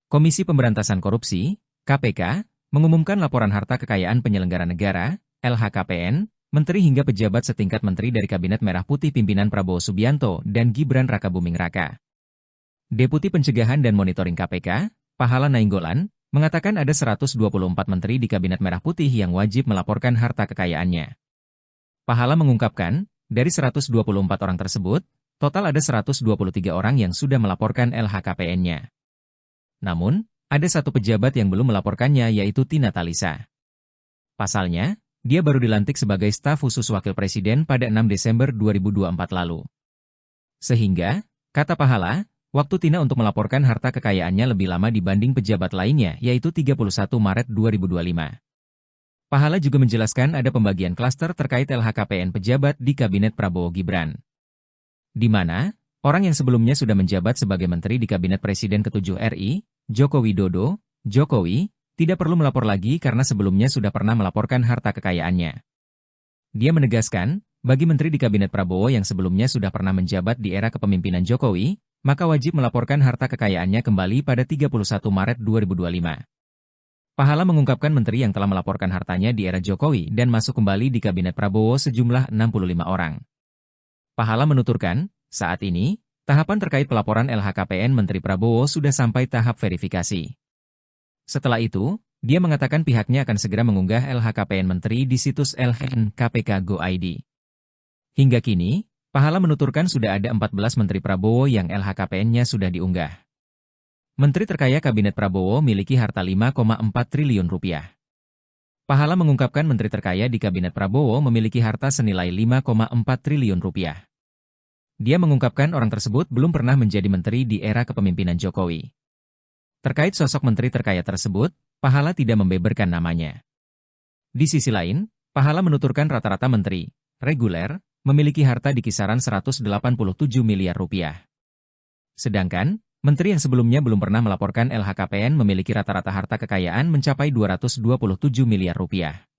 Komisi Pemberantasan Korupsi, KPK, mengumumkan laporan harta kekayaan penyelenggara negara, LHKPN, menteri hingga pejabat setingkat menteri dari Kabinet Merah Putih pimpinan Prabowo Subianto dan Gibran Rakabuming Raka. Deputi Pencegahan dan Monitoring KPK, Pahala Nainggolan, mengatakan ada 124 menteri di Kabinet Merah Putih yang wajib melaporkan harta kekayaannya. Pahala mengungkapkan, dari 124 orang tersebut, total ada 123 orang yang sudah melaporkan LHKPN-nya. Namun, ada satu pejabat yang belum melaporkannya yaitu Tina Talisa. Pasalnya, dia baru dilantik sebagai staf khusus Wakil Presiden pada 6 Desember 2024 lalu. Sehingga, kata Pahala, waktu Tina untuk melaporkan harta kekayaannya lebih lama dibanding pejabat lainnya yaitu 31 Maret 2025. Pahala juga menjelaskan ada pembagian klaster terkait LHKPN pejabat di Kabinet Prabowo Gibran. Di mana, orang yang sebelumnya sudah menjabat sebagai menteri di Kabinet Presiden ke-7 RI, Joko Widodo, Jokowi, tidak perlu melapor lagi karena sebelumnya sudah pernah melaporkan harta kekayaannya. Dia menegaskan, bagi menteri di Kabinet Prabowo yang sebelumnya sudah pernah menjabat di era kepemimpinan Jokowi, maka wajib melaporkan harta kekayaannya kembali pada 31 Maret 2025. Pahala mengungkapkan menteri yang telah melaporkan hartanya di era Jokowi dan masuk kembali di Kabinet Prabowo sejumlah 65 orang. Pahala menuturkan, saat ini, tahapan terkait pelaporan LHKPN Menteri Prabowo sudah sampai tahap verifikasi. Setelah itu, dia mengatakan pihaknya akan segera mengunggah LHKPN Menteri di situs LHKPN.go.id. Hingga kini, Pahala menuturkan sudah ada 14 Menteri Prabowo yang LHKPN-nya sudah diunggah. Menteri terkaya Kabinet Prabowo miliki harta 5,4 triliun rupiah. Pahala mengungkapkan menteri terkaya di Kabinet Prabowo memiliki harta senilai 5,4 triliun rupiah. Dia mengungkapkan orang tersebut belum pernah menjadi menteri di era kepemimpinan Jokowi. Terkait sosok menteri terkaya tersebut, Pahala tidak membeberkan namanya. Di sisi lain, Pahala menuturkan rata-rata menteri, reguler, memiliki harta di kisaran 187 miliar rupiah. Sedangkan, menteri yang sebelumnya belum pernah melaporkan LHKPN memiliki rata-rata harta kekayaan mencapai 227 miliar rupiah.